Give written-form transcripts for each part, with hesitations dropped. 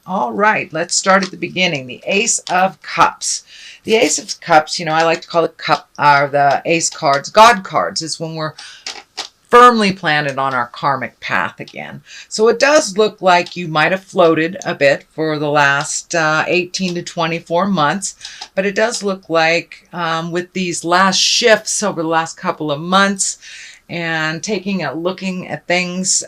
All right, let's start at the beginning. The Ace of Cups. The Ace of Cups, I like to call it the Ace cards, God cards. It's when we're firmly planted on our karmic path again. So it does look like you might have floated a bit for the last 18 to 24 months, but it does look like with these last shifts over the last couple of months, and looking at things,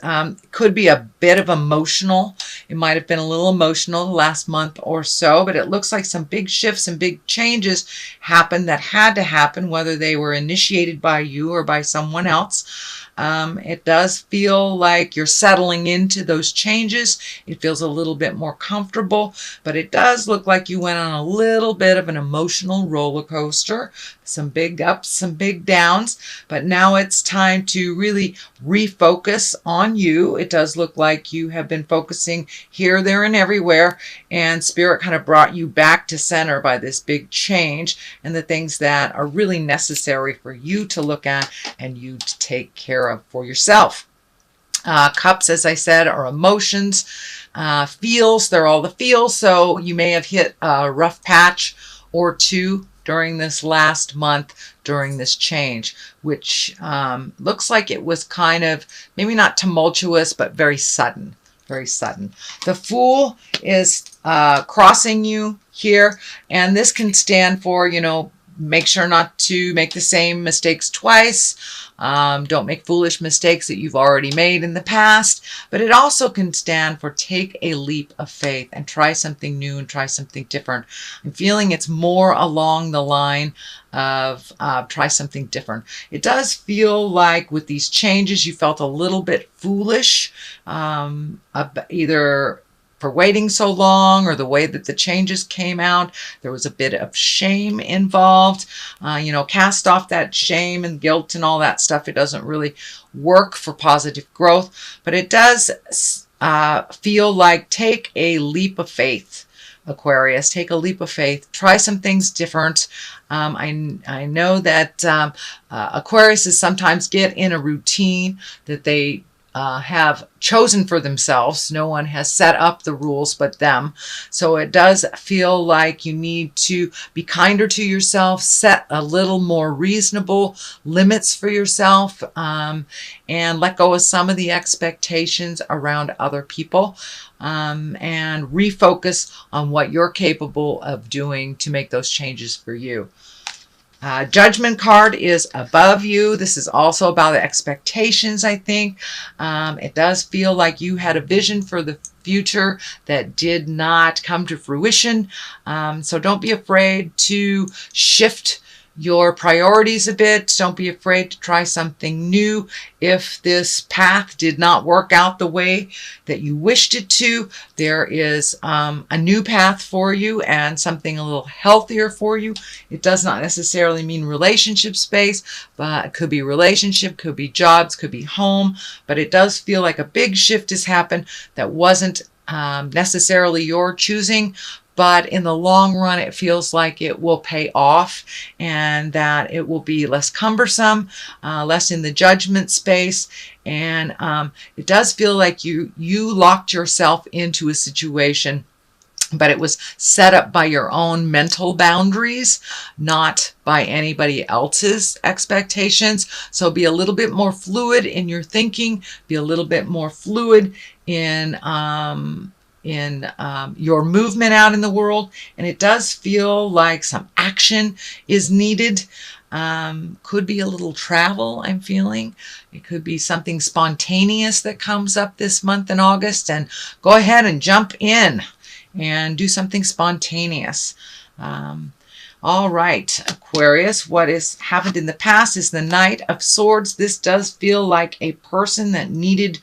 could be a bit of emotional. It might have been a little emotional the last month or so, but it looks like some big shifts and big changes happened that had to happen, whether they were initiated by you or by someone else. It does feel like you're settling into those changes. It feels a little bit more comfortable, but it does look like you went on a little bit of an emotional roller coaster, some big ups, some big downs, but now it's time to really refocus on you. It does look like you have been focusing here, there, and everywhere, and Spirit kind of brought you back to center by this big change and the things that are really necessary for you to look at and you to take care of for yourself. Cups, as I said, are emotions, feels. They're all the feels. So you may have hit a rough patch or two during this last month, during this change, which looks like it was kind of maybe not tumultuous, but very sudden. Very sudden. The Fool is crossing you here, and this can stand for, make sure not to make the same mistakes twice. Don't make foolish mistakes that you've already made in the past. But it also can stand for take a leap of faith and try something new and try something different. I'm feeling it's more along the line of try something different. It does feel like with these changes you felt a little bit foolish, either for waiting so long or the way that the changes came out. There was a bit of shame involved. Cast off that shame and guilt and all that stuff. It doesn't really work for positive growth, but it does feel like take a leap of faith. Aquarius, take a leap of faith. Try some things different. I know that Aquariuses sometimes get in a routine that they have chosen for themselves. No one has set up the rules but them. So it does feel like you need to be kinder to yourself, set a little more reasonable limits for yourself, and let go of some of the expectations around other people, and refocus on what you're capable of doing to make those changes for you. Judgment card is above you. This is also about the expectations, I think. It does feel like you had a vision for the future that did not come to fruition. So don't be afraid to shift your priorities a bit. Don't be afraid to try something new. If this path did not work out the way that you wished it to, there is a new path for you and something a little healthier for you. It does not necessarily mean relationship space, but it could be relationship, could be jobs, could be home, but it does feel like a big shift has happened that wasn't necessarily your choosing. But in the long run, it feels like it will pay off and that it will be less cumbersome, less in the judgment space. And it does feel like you locked yourself into a situation, but it was set up by your own mental boundaries, not by anybody else's expectations. So be a little bit more fluid in your thinking, be a little bit more fluid in your movement out in the world. And it does feel like some action is needed. Could be a little travel, I'm feeling. It could be something spontaneous that comes up this month in August, and go ahead and jump in and do something spontaneous. All right, Aquarius, what has happened in the past is the Knight of Swords. This does feel like a person that needed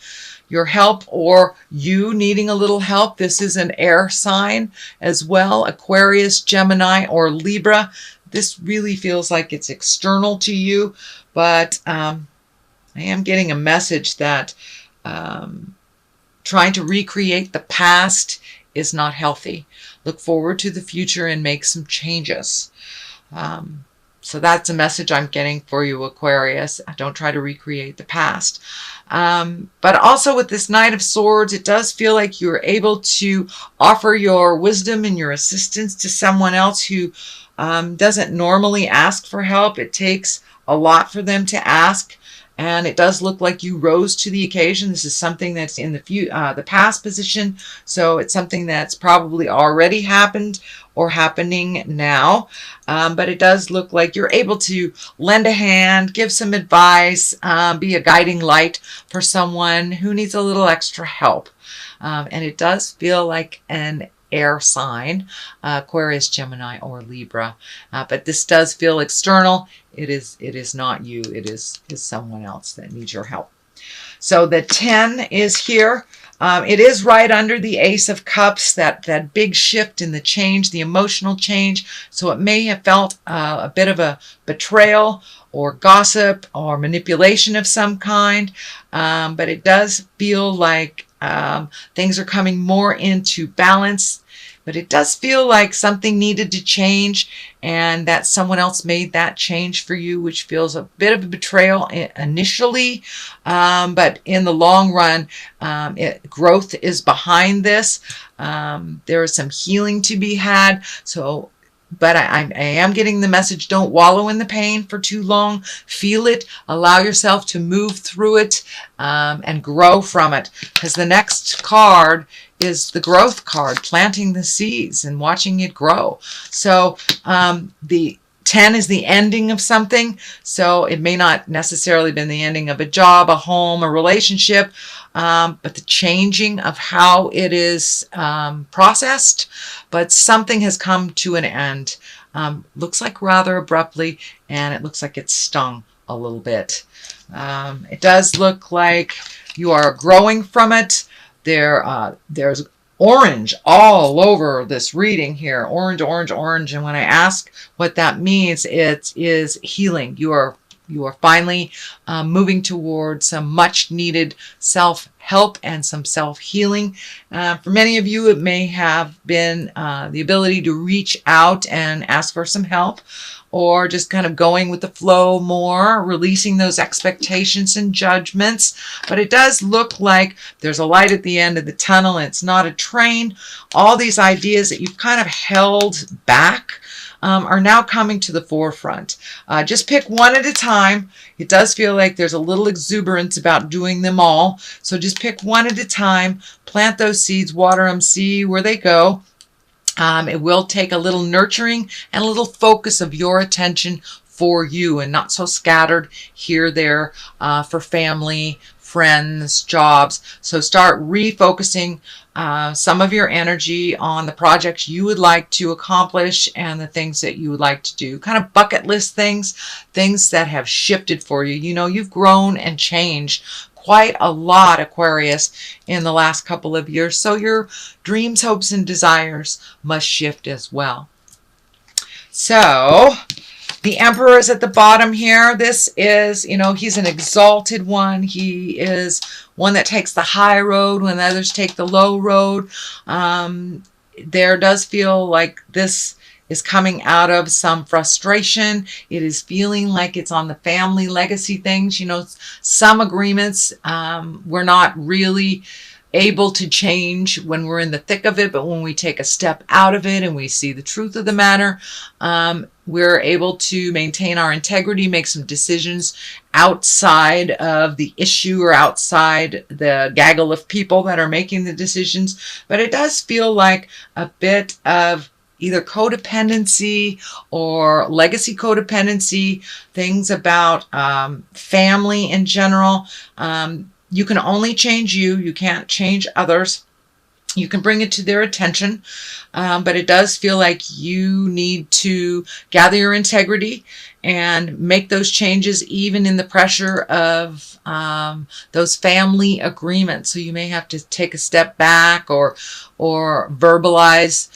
your help or you needing a little help. This is an air sign as well, Aquarius, Gemini, or Libra. This really feels like it's external to you, but I am getting a message that trying to recreate the past is not healthy. Look forward to the future and make some changes. So that's a message I'm getting for you, Aquarius. Don't try to recreate the past. But also with this Knight of Swords, it does feel like you're able to offer your wisdom and your assistance to someone else who doesn't normally ask for help. It takes a lot for them to ask. And it does look like you rose to the occasion. This is something that's in the past position. So it's something that's probably already happened or happening now. But it does look like you're able to lend a hand, give some advice, be a guiding light for someone who needs a little extra help. And it does feel like an air sign, Aquarius, Gemini, or Libra. But this does feel external. It is not you. It is someone else that needs your help. So the 10 is here. It is right under the Ace of Cups, that big shift in the change, the emotional change. So it may have felt a bit of a betrayal or gossip or manipulation of some kind. But it does feel like things are coming more into balance. But it does feel like something needed to change and that someone else made that change for you, which feels a bit of a betrayal initially. But in the long run, growth is behind this. There is some healing to be had. But I am getting the message, don't wallow in the pain for too long. Feel it. Allow yourself to move through it and grow from it. Because the next card is the growth card, planting the seeds and watching it grow. So the 10 is the ending of something. So it may not necessarily been the ending of a job, a home, a relationship, but the changing of how it is processed. But something has come to an end. Looks like rather abruptly, and it looks like it's stung a little bit. It does look like you are growing from it. There's orange all over this reading here. Orange, orange, orange. And when I ask what that means, it is healing. You are finally moving towards some much needed self-help and some self-healing. For many of you, it may have been the ability to reach out and ask for some help, or just kind of going with the flow more, releasing those expectations and judgments. But it does look like there's a light at the end of the tunnel, and it's not a train. All these ideas that you've kind of held back are now coming to the forefront. Just pick one at a time. It does feel like there's a little exuberance about doing them all. So just pick one at a time, plant those seeds, water them, see where they go. It will take a little nurturing and a little focus of your attention for you, and not so scattered here, there, for family, friends, jobs. So start refocusing some of your energy on the projects you would like to accomplish and the things that you would like to do. Kind of bucket list things that have shifted for you. You know, you've grown and changed quite a lot, Aquarius, in the last couple of years. So your dreams, hopes, and desires must shift as well. So the Emperor is at the bottom here. This is, he's an exalted one. He is one that takes the high road when others take the low road. There does feel like this is coming out of some frustration. It is feeling like it's on the family legacy things. Some agreements we're not really able to change when we're in the thick of it, but when we take a step out of it and we see the truth of the matter, we're able to maintain our integrity, make some decisions outside of the issue or outside the gaggle of people that are making the decisions. But it does feel like a bit of either codependency or legacy codependency, things about family in general. You can only change you. You can't change others. You can bring it to their attention, but it does feel like you need to gather your integrity and make those changes even in the pressure of those family agreements. So you may have to take a step back or verbalize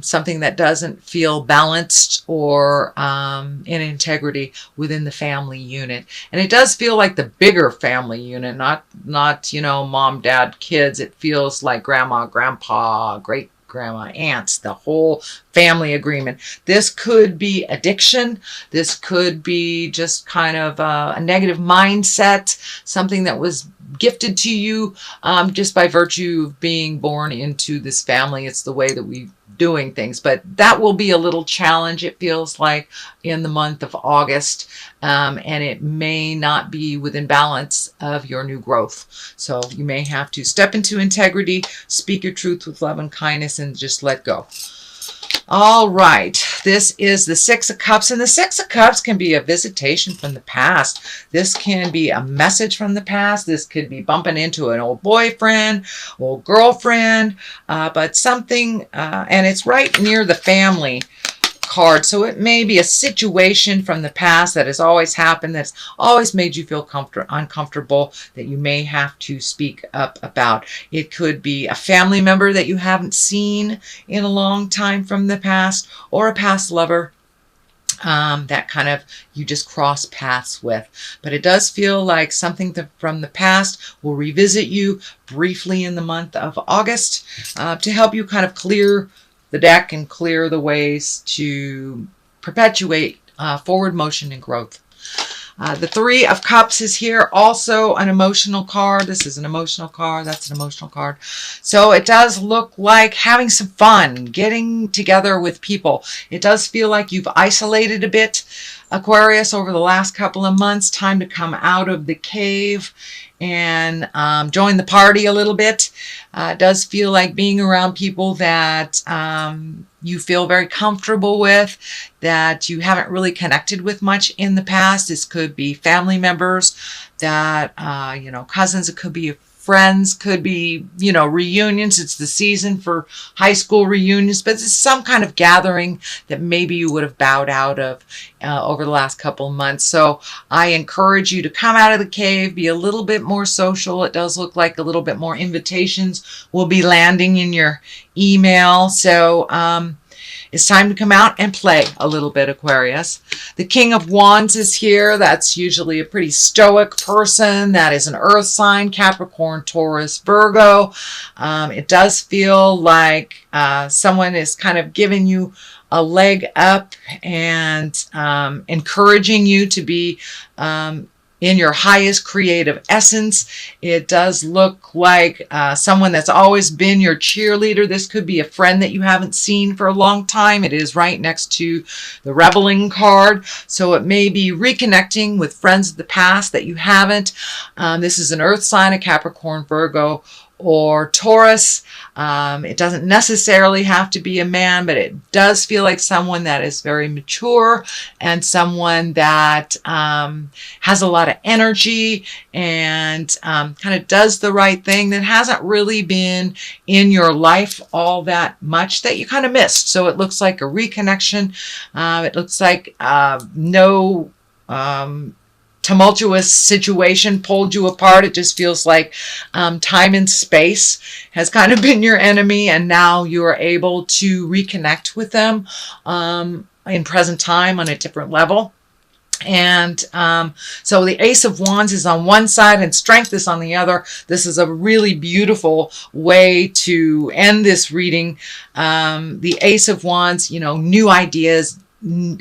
something that doesn't feel balanced or in integrity within the family unit. And it does feel like the bigger family unit, not mom, dad, kids. It feels like grandma, grandpa, great grandma, aunts, the whole family agreement. This could be addiction. This could be just kind of a negative mindset, something that was gifted to you just by virtue of being born into this family. It's the way that we doing things, but that will be a little challenge, it feels like, in the month of August, and it may not be within balance of your new growth. So you may have to step into integrity, speak your truth with love and kindness, and just let go. All right, this is the Six of Cups, and the Six of Cups can be a visitation from the past. This can be a message from the past. This could be bumping into an old boyfriend, old girlfriend, but something, and it's right near the family card. So it may be a situation from the past that has always happened, that's always made you feel uncomfortable, that you may have to speak up about. It could be a family member that you haven't seen in a long time from the past, or a past lover that kind of you just cross paths with. But it does feel like something from the past will revisit you briefly in the month of August to help you kind of clear the deck and clear the ways to perpetuate forward motion and growth. The Three of Cups is here, also an emotional card. This is an emotional card. That's an emotional card. So it does look like having some fun, getting together with people. It does feel like you've isolated a bit, Aquarius, over the last couple of months. Time to come out of the cave and join the party a little bit. It does feel like being around people that you feel very comfortable with, that you haven't really connected with much in the past. This could be family members, that, cousins. It could be friends, could be, reunions. It's the season for high school reunions, but it's some kind of gathering that maybe you would have bowed out of over the last couple of months. So I encourage you to come out of the cave, be a little bit more social. It does look like a little bit more invitations will be landing in your email. So it's time to come out and play a little bit, Aquarius. The King of Wands is here. That's usually a pretty stoic person. That is an earth sign, Capricorn, Taurus, Virgo. It does feel like someone is kind of giving you a leg up and encouraging you to be in your highest creative essence. It does look like someone that's always been your cheerleader. This could be a friend that you haven't seen for a long time. It is right next to the Rebelling card. So it may be reconnecting with friends of the past that you haven't. This is an earth sign, a Capricorn, Virgo, or Taurus. It doesn't necessarily have to be a man, but it does feel like someone that is very mature and someone that has a lot of energy and kind of does the right thing, that hasn't really been in your life all that much, that you kind of missed. So it looks like a reconnection. It looks like no tumultuous situation pulled you apart. It just feels like time and space has kind of been your enemy, and now you are able to reconnect with them in present time on a different level. And so the Ace of Wands is on one side and Strength is on the other. This is a really beautiful way to end this reading. The Ace of Wands, new ideas,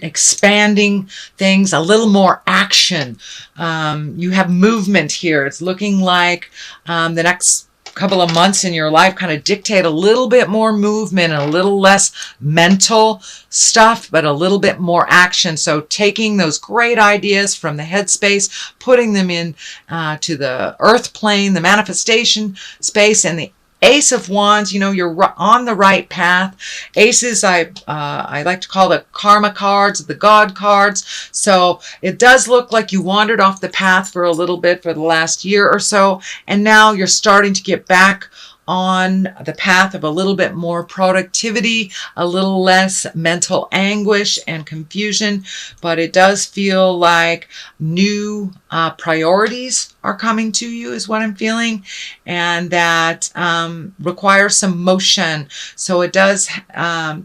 expanding things, a little more action. You have movement here. It's looking like the next couple of months in your life kind of dictate a little bit more movement and a little less mental stuff, but a little bit more action. So taking those great ideas from the headspace, putting them in to the earth plane, the manifestation space, and the Ace of Wands, you're on the right path. Aces, I like to call the karma cards, the God cards. So it does look like you wandered off the path for a little bit for the last year or so, and now you're starting to get back on the path of a little bit more productivity, a little less mental anguish and confusion. But it does feel like new priorities are coming to you is what I'm feeling, and that requires some motion. So it does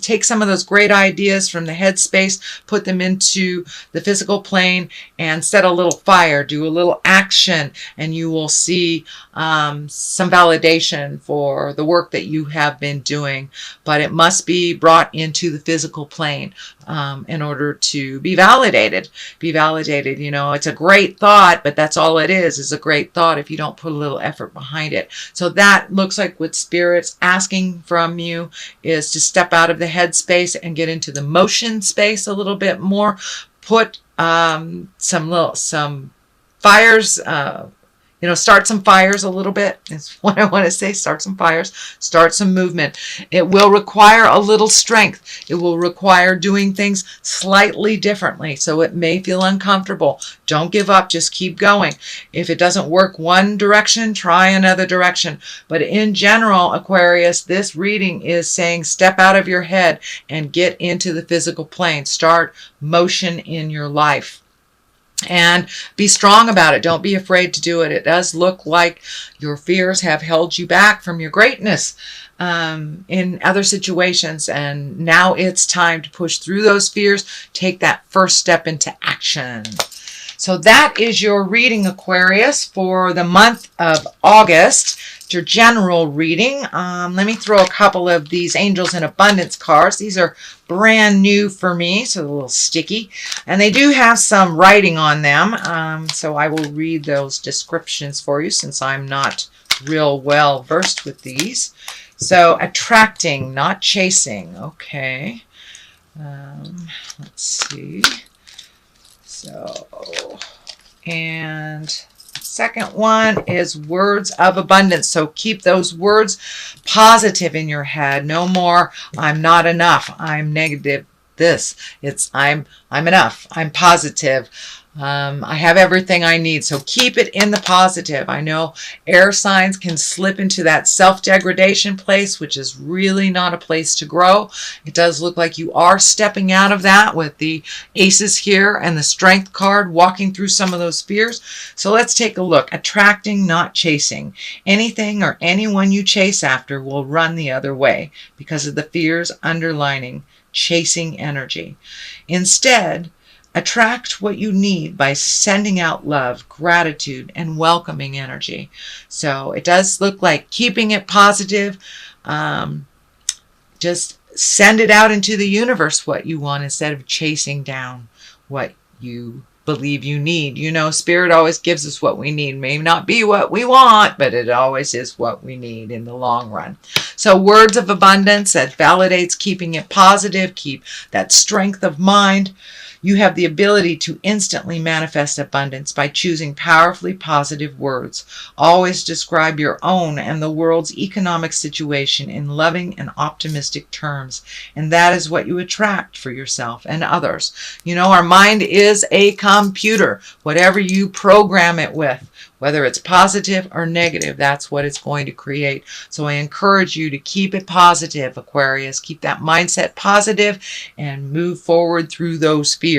take some of those great ideas from the headspace, put them into the physical plane, and set a little fire, do a little action, and you will see some validation for the work that you have been doing. But it must be brought into the physical plane in order to be validated. Be validated. You know, it's a great thought, but that's all it is a great thought if you don't put a little effort behind it. So that looks like what Spirit's asking from you is to step out of the head space and get into the motion space a little bit more. Put some fires, start some fires a little bit is what I want to say. Start some fires, start some movement. It will require a little strength. It will require doing things slightly differently. So it may feel uncomfortable. Don't give up. Just keep going. If it doesn't work one direction, try another direction. But in general, Aquarius, this reading is saying step out of your head and get into the physical plane. Start motion in your life. And be strong about it. Don't be afraid to do it. It does look like your fears have held you back from your greatness in other situations. And now it's time to push through those fears. Take that first step into action. So that is your reading, Aquarius, for the month of August. Your general reading. Let me throw a couple of these Angels in Abundance cards. These are brand new for me, so they're a little sticky. And they do have some writing on them, so I will read those descriptions for you since I'm not real well versed with these. So, attracting, not chasing. Okay. Let's see. So, and second one is words of abundance. So keep those words positive in your head. No more, I'm not enough, I'm negative this. It's I'm enough, I'm positive. I have everything I need. So keep it in the positive. I know air signs can slip into that self-degradation place, which is really not a place to grow. It does look like you are stepping out of that with the aces here and the strength card, walking through some of those fears. So let's take a look. Attracting, not chasing. Anything or anyone you chase after will run the other way because of the fears underlining chasing energy. Instead, attract what you need by sending out love, gratitude, and welcoming energy. So it does look like keeping it positive. Just send it out into the universe what you want instead of chasing down what you believe you need. You know, Spirit always gives us what we need. May not be what we want, but it always is what we need in the long run. So words of abundance, that validates keeping it positive, keep that strength of mind. You have the ability to instantly manifest abundance by choosing powerfully positive words. Always describe your own and the world's economic situation in loving and optimistic terms. And that is what you attract for yourself and others. You know, our mind is a computer. Whatever you program it with, whether it's positive or negative, that's what it's going to create. So I encourage you to keep it positive, Aquarius. Keep that mindset positive and move forward through those fears.